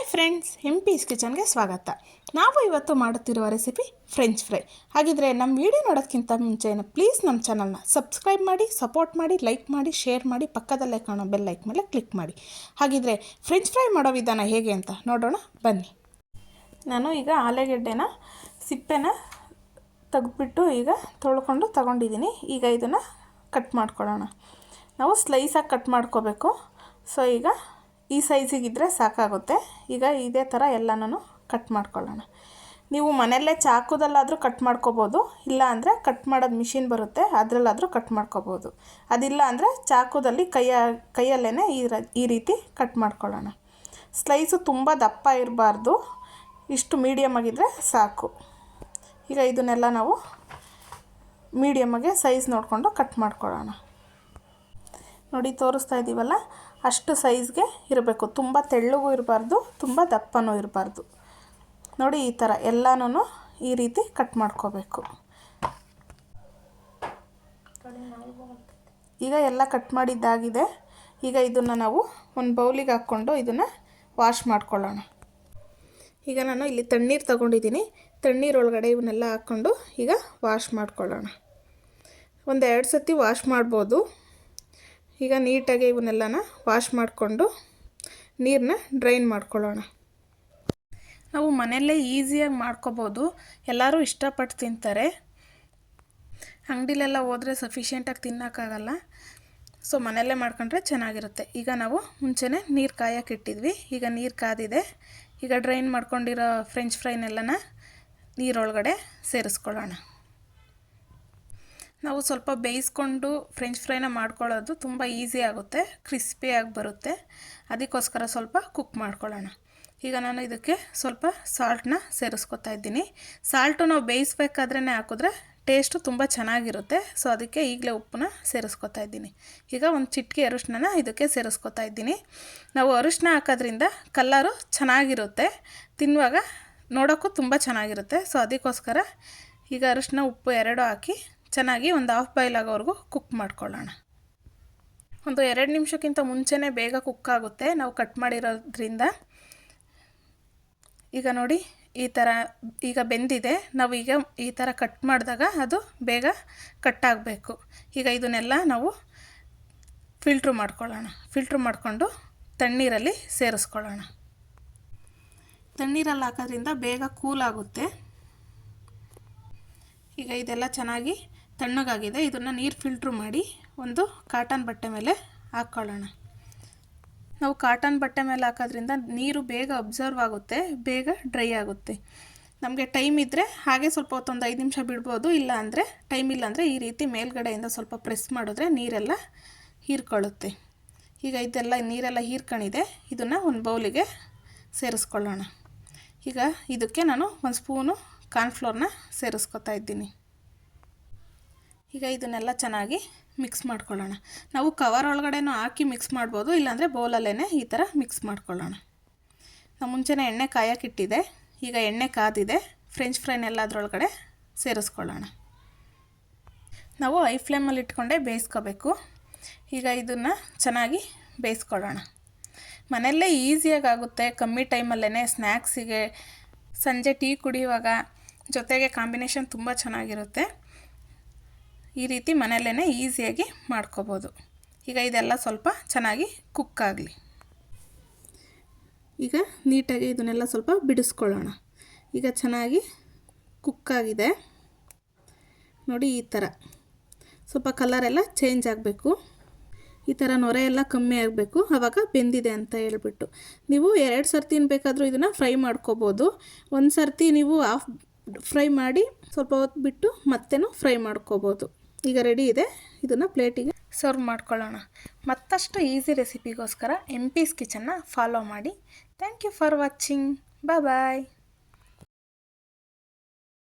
Hi friends, MP's ಕಿಚನ್ಗೆ ಸ್ವಾಗತ. ನಾವು ಇವತ್ತು ಮಾಡುತ್ತಿರುವ ರೆಸಿಪಿ ಫ್ರೆಂಚ್ ಫ್ರೈ. ಹಾಗಿದ್ರೆ ನಮ್ಮ ವಿಡಿಯೋ ನೋಡೋದಕ್ಕಿಂತ ಮುಂಚೆ ಪ್ಲೀಸ್ ನಮ್ಮ ಚಾನಲ್ನ ಸಬ್ಸ್ಕ್ರೈಬ್ ಮಾಡಿ, ಸಪೋರ್ಟ್ ಮಾಡಿ, ಲೈಕ್ ಮಾಡಿ, ಶೇರ್ ಮಾಡಿ, ಪಕ್ಕದಲ್ಲೇ ಕಾಣೋ ಬೆಲ್ ಲೈಕ್ ಮೇಲೆ ಕ್ಲಿಕ್ ಮಾಡಿ. ಹಾಗಿದ್ರೆ ಫ್ರೆಂಚ್ ಫ್ರೈ ಮಾಡೋ ವಿಧಾನ ಹೇಗೆ ಅಂತ ನೋಡೋಣ ಬನ್ನಿ. ನಾನು ಈಗ ಆಲೂಗೆಡ್ಡೆನ ಸಿಪ್ಪೆನ ತೆಗೆದ್ಬಿಟ್ಟು ಈಗ ತೊಳ್ಕೊಂಡು ತಗೊಂಡಿದ್ದೀನಿ. ಈಗ ಇದನ್ನು ಕಟ್ ಮಾಡ್ಕೊಳ್ಳೋಣ. ನಾವು ಸ್ಲೈಸಾಗಿ ಕಟ್ ಮಾಡ್ಕೋಬೇಕು. ಸೊ ಈಗ ಈ ಸೈಜಿಗಿದ್ದರೆ ಸಾಕಾಗುತ್ತೆ. ಈಗ ಇದೇ ಥರ ಎಲ್ಲನೂ ಕಟ್ ಮಾಡ್ಕೊಳ್ಳೋಣ. ನೀವು ಮನೆಯಲ್ಲೇ ಚಾಕುದಲ್ಲಾದರೂ ಕಟ್ ಮಾಡ್ಕೋಬೋದು, ಇಲ್ಲ ಅಂದರೆ ಕಟ್ ಮಾಡೋದು ಮಿಷಿನ್ ಬರುತ್ತೆ, ಅದರಲ್ಲಾದರೂ ಕಟ್ ಮಾಡ್ಕೋಬೋದು. ಅದಿಲ್ಲ ಅಂದರೆ ಚಾಕುದಲ್ಲಿ ಕೈಯಲ್ಲೇ ಈ ರೀತಿ ಕಟ್ ಮಾಡ್ಕೊಳ್ಳೋಣ. ಸ್ಲೈಸು ತುಂಬ ದಪ್ಪ ಇರಬಾರ್ದು, ಇಷ್ಟು ಮೀಡಿಯಮ್ ಆಗಿದ್ದರೆ ಸಾಕು. ಈಗ ಇದನ್ನೆಲ್ಲ ನಾವು ಮೀಡಿಯಮ್ಮಾಗೆ ಸೈಜ್ ನೋಡಿಕೊಂಡು ಕಟ್ ಮಾಡ್ಕೊಳ್ಳೋಣ. ನೋಡಿ, ತೋರಿಸ್ತಾ ಇದ್ದೀವಲ್ಲ, ಅಷ್ಟು ಸೈಜ್ಗೆ ಇರಬೇಕು. ತುಂಬ ತೆಳ್ಳಗೂ ಇರಬಾರ್ದು, ತುಂಬ ದಪ್ಪನೂ ಇರಬಾರ್ದು. ನೋಡಿ, ಈ ಥರ ಎಲ್ಲನೂ ಈ ರೀತಿ ಕಟ್ ಮಾಡ್ಕೋಬೇಕು. ಈಗ ಎಲ್ಲ ಕಟ್ ಮಾಡಿದ್ದಾಗಿದೆ. ಈಗ ಇದನ್ನು ನಾವು ಒಂದು ಬೌಲಿಗೆ ಹಾಕ್ಕೊಂಡು ಇದನ್ನು ವಾಶ್ ಮಾಡ್ಕೊಳ್ಳೋಣ. ಈಗ ನಾನು ಇಲ್ಲಿ ತಣ್ಣೀರು ತಗೊಂಡಿದ್ದೀನಿ. ತಣ್ಣೀರೊಳಗಡೆ ಇವನ್ನೆಲ್ಲ ಹಾಕ್ಕೊಂಡು ಈಗ ವಾಶ್ ಮಾಡ್ಕೊಳ್ಳೋಣ. ಒಂದು 2 ಸತಿ ವಾಶ್ ಮಾಡ್ಬೋದು. ಈಗ ನೀಟಾಗಿ ಇವನ್ನೆಲ್ಲನ ವಾಶ್ ಮಾಡಿಕೊಂಡು ನೀರನ್ನ ಡ್ರೈನ್ ಮಾಡ್ಕೊಳ್ಳೋಣ. ನಾವು ಮನೆಯಲ್ಲೇ ಈಸಿಯಾಗಿ ಮಾಡ್ಕೋಬೋದು, ಎಲ್ಲರೂ ಇಷ್ಟಪಟ್ಟು ತಿಂತಾರೆ. ಅಂಗಡಿಲೆಲ್ಲ ಹೋದರೆ ಸಫಿಷಿಯೆಂಟಾಗಿ ತಿನ್ನೋಕ್ಕಾಗಲ್ಲ. ಸೊ ಮನೆಯಲ್ಲೇ ಮಾಡ್ಕೊಂಡ್ರೆ ಚೆನ್ನಾಗಿರುತ್ತೆ. ಈಗ ನಾವು ಮುಂಚೆನೇ ನೀರು ಕಾಯಕ್ಕೆ ಇಟ್ಟಿದ್ವಿ. ಈಗ ನೀರು ಕಾದಿದೆ. ಈಗ ಡ್ರೈನ್ ಮಾಡ್ಕೊಂಡಿರೋ ಫ್ರೆಂಚ್ ಫ್ರೈನೆಲ್ಲನ ನೀರೊಳಗಡೆ ಸೇರಿಸ್ಕೊಳ್ಳೋಣ. ನಾವು ಸ್ವಲ್ಪ ಬೇಯಿಸ್ಕೊಂಡು ಫ್ರೆಂಚ್ ಫ್ರೈನ ಮಾಡ್ಕೊಳ್ಳೋದು ತುಂಬ ಈಸಿ ಆಗುತ್ತೆ, ಕ್ರಿಸ್ಪಿಯಾಗಿ ಬರುತ್ತೆ. ಅದಕ್ಕೋಸ್ಕರ ಸ್ವಲ್ಪ ಕುಕ್ ಮಾಡ್ಕೊಳ್ಳೋಣ. ಈಗ ನಾನು ಇದಕ್ಕೆ ಸ್ವಲ್ಪ ಸಾಲ್ಟನ್ನ ಸೇರಿಸ್ಕೊತಾ ಇದ್ದೀನಿ. ಸಾಲ್ಟು ನಾವು ಬೇಯಿಸ್ಬೇಕಾದ್ರೇ ಹಾಕಿದ್ರೆ ಟೇಸ್ಟು ತುಂಬ ಚೆನ್ನಾಗಿರುತ್ತೆ. ಸೊ ಅದಕ್ಕೆ ಈಗಲೇ ಉಪ್ಪನ್ನ ಸೇರಿಸ್ಕೊತಾ ಇದ್ದೀನಿ. ಈಗ ಒಂದು ಚಿಟಿಕೆ ಅರಿಶಿನ ಇದಕ್ಕೆ ಸೇರಿಸ್ಕೊತಾ ಇದ್ದೀನಿ. ನಾವು ಅರಿಶಿನ ಹಾಕೋದ್ರಿಂದ ಕಲ್ಲರು ಚೆನ್ನಾಗಿರುತ್ತೆ, ತಿನ್ನುವಾಗ ನೋಡೋಕ್ಕೂ ತುಂಬ ಚೆನ್ನಾಗಿರುತ್ತೆ. ಸೊ ಅದಕ್ಕೋಸ್ಕರ ಈಗ ಅರಿಶಿನ ಉಪ್ಪು 2 ಹಾಕಿ ಚೆನ್ನಾಗಿ ಒಂದು ಹಾಫ್ ಬಾಯ್ಲ್ ಆಗೋವರೆಗೂ ಕುಕ್ ಮಾಡ್ಕೊಳ್ಳೋಣ. ಒಂದು 2 ನಿಮಿಷಕ್ಕಿಂತ ಮುಂಚೆನೇ ಬೇಗ ಕುಕ್ ಆಗುತ್ತೆ ನಾವು ಕಟ್ ಮಾಡಿರೋದ್ರಿಂದ. ಈಗ ನೋಡಿ, ಈ ಥರ ಈಗ ಬೆಂದಿದೆ. ನಾವು ಈಗ ಈ ಥರ ಕಟ್ ಮಾಡಿದಾಗ ಅದು ಬೇಗ ಕಟ್ ಆಗಬೇಕು. ಈಗ ಇದನ್ನೆಲ್ಲ ನಾವು ಫಿಲ್ಟ್ರ್ ಮಾಡ್ಕೊಳ್ಳೋಣ. ಫಿಲ್ಟ್ರ್ ಮಾಡಿಕೊಂಡು ತಣ್ಣೀರಲ್ಲಿ ಸೇರಿಸ್ಕೊಳ್ಳೋಣ. ತಣ್ಣೀರಲ್ಲಿ ಹಾಕೋದ್ರಿಂದ ಬೇಗ ಕೂಲ್ ಆಗುತ್ತೆ. ಈಗ ಇದೆಲ್ಲ ಚೆನ್ನಾಗಿ ತಣ್ಣಗಾಗಿದೆ. ಇದನ್ನು ನೀರು ಫಿಲ್ಟ್ರ್ ಮಾಡಿ ಒಂದು ಕಾಟನ್ ಬಟ್ಟೆ ಮೇಲೆ ಹಾಕ್ಕೊಳ್ಳೋಣ. ನಾವು ಕಾಟನ್ ಬಟ್ಟೆ ಮೇಲೆ ಹಾಕೋದ್ರಿಂದ ನೀರು ಬೇಗ ಅಬ್ಸರ್ವ್ ಆಗುತ್ತೆ, ಬೇಗ ಡ್ರೈ ಆಗುತ್ತೆ. ನಮಗೆ ಟೈಮ್ ಇದ್ದರೆ ಹಾಗೆ ಸ್ವಲ್ಪ ಹೊತ್ತು ಒಂದು 5 ನಿಮಿಷ ಬಿಡ್ಬೋದು. ಇಲ್ಲ ಅಂದರೆ ಟೈಮ್ ಇಲ್ಲ ಅಂದರೆ ಈ ರೀತಿ ಮೇಲ್ಗಡೆಯಿಂದ ಸ್ವಲ್ಪ ಪ್ರೆಸ್ ಮಾಡಿದ್ರೆ ನೀರೆಲ್ಲ ಹೀರ್ಕೊಳ್ಳುತ್ತೆ. ಈಗ ಇದೆಲ್ಲ ನೀರೆಲ್ಲ ಹೀರ್ಕೊಂಡಿದೆ. ಇದನ್ನು ಒಂದು ಬೌಲಿಗೆ ಸೇರಿಸ್ಕೊಳ್ಳೋಣ. ಈಗ ಇದಕ್ಕೆ ನಾನು 1 ಸ್ಪೂನು ಕಾರ್ನ್ಫ್ಲೋರ್ನ ಸೇರಿಸ್ಕೊತಾ ಇದ್ದೀನಿ. ಈಗ ಇದನ್ನೆಲ್ಲ ಚೆನ್ನಾಗಿ ಮಿಕ್ಸ್ ಮಾಡ್ಕೊಳ್ಳೋಣ. ನಾವು ಕವರ್ ಒಳಗಡೆನೂ ಹಾಕಿ ಮಿಕ್ಸ್ ಮಾಡ್ಬೋದು, ಇಲ್ಲಾಂದರೆ ಬೌಲಲ್ಲೇ ಈ ಥರ ಮಿಕ್ಸ್ ಮಾಡ್ಕೊಳ್ಳೋಣ. ನಾವು ಮುಂಚೆನೇ ಎಣ್ಣೆ ಕಾಯಕ್ಕಿಟ್ಟಿದೆ. ಈಗ ಎಣ್ಣೆ ಕಾದಿದೆ. ಫ್ರೆಂಚ್ ಫ್ರೈನೆಲ್ಲ ಅದರೊಳಗಡೆ ಸೇರಿಸ್ಕೊಳ್ಳೋಣ. ನಾವು ಹೈ ಫ್ಲೇಮಲ್ಲಿ ಇಟ್ಕೊಂಡೇ ಬೇಯಿಸ್ಕೋಬೇಕು. ಈಗ ಇದನ್ನು ಚೆನ್ನಾಗಿ ಬೇಯಿಸ್ಕೊಳ್ಳೋಣ. ಮನೆಯಲ್ಲೇ ಈಸಿಯಾಗಿ ಆಗುತ್ತೆ, ಕಮ್ಮಿ ಟೈಮಲ್ಲೇ. ಸ್ನ್ಯಾಕ್ಸಿಗೆ, ಸಂಜೆ ಟೀ ಕುಡಿಯುವಾಗ ಜೊತೆಗೆ ಕಾಂಬಿನೇಷನ್ ತುಂಬ ಚೆನ್ನಾಗಿರುತ್ತೆ. ಈ ರೀತಿ ಮನೆಯಲ್ಲೇ ಈಸಿಯಾಗಿ ಮಾಡ್ಕೋಬೋದು. ಈಗ ಇದೆಲ್ಲ ಸ್ವಲ್ಪ ಚೆನ್ನಾಗಿ ಕುಕ್ ಆಗಲಿ. ಈಗ ನೀಟಾಗಿ ಇದನ್ನೆಲ್ಲ ಸ್ವಲ್ಪ ಬಿಡಿಸ್ಕೊಳ್ಳೋಣ. ಈಗ ಚೆನ್ನಾಗಿ ಕುಕ್ಕಾಗಿದೆ ನೋಡಿ. ಈ ಥರ ಸ್ವಲ್ಪ ಕಲರೆಲ್ಲ ಚೇಂಜ್ ಆಗಬೇಕು. ಈ ಥರ ನೊರೆ ಎಲ್ಲ ಕಮ್ಮಿ ಆಗಬೇಕು, ಆವಾಗ ಬೆಂದಿದೆ ಅಂತ ಹೇಳ್ಬಿಟ್ಟು. ನೀವು 2 ಸರ್ತಿ ಬೇಕಾದರೂ ಇದನ್ನು ಫ್ರೈ ಮಾಡ್ಕೋಬೋದು. ಒಂದು ಸರ್ತಿ ನೀವು ಹಾಫ್ ಫ್ರೈ ಮಾಡಿ ಸ್ವಲ್ಪ ಹೊತ್ತು ಬಿಟ್ಟು ಮತ್ತೇನು ಫ್ರೈ ಮಾಡ್ಕೋಬೋದು. ಈಗ ರೆಡಿ ಇದೆ. ಇದನ್ನು ಪ್ಲೇಟಿಗೆ ಸರ್ವ್ ಮಾಡ್ಕೊಳ್ಳೋಣ. ಮತ್ತಷ್ಟು ಈಸಿ ರೆಸಿಪಿಗೋಸ್ಕರ MP's ಕಿಚನ್ನ ಫಾಲೋ ಮಾಡಿ. Thank you for watching. Bye.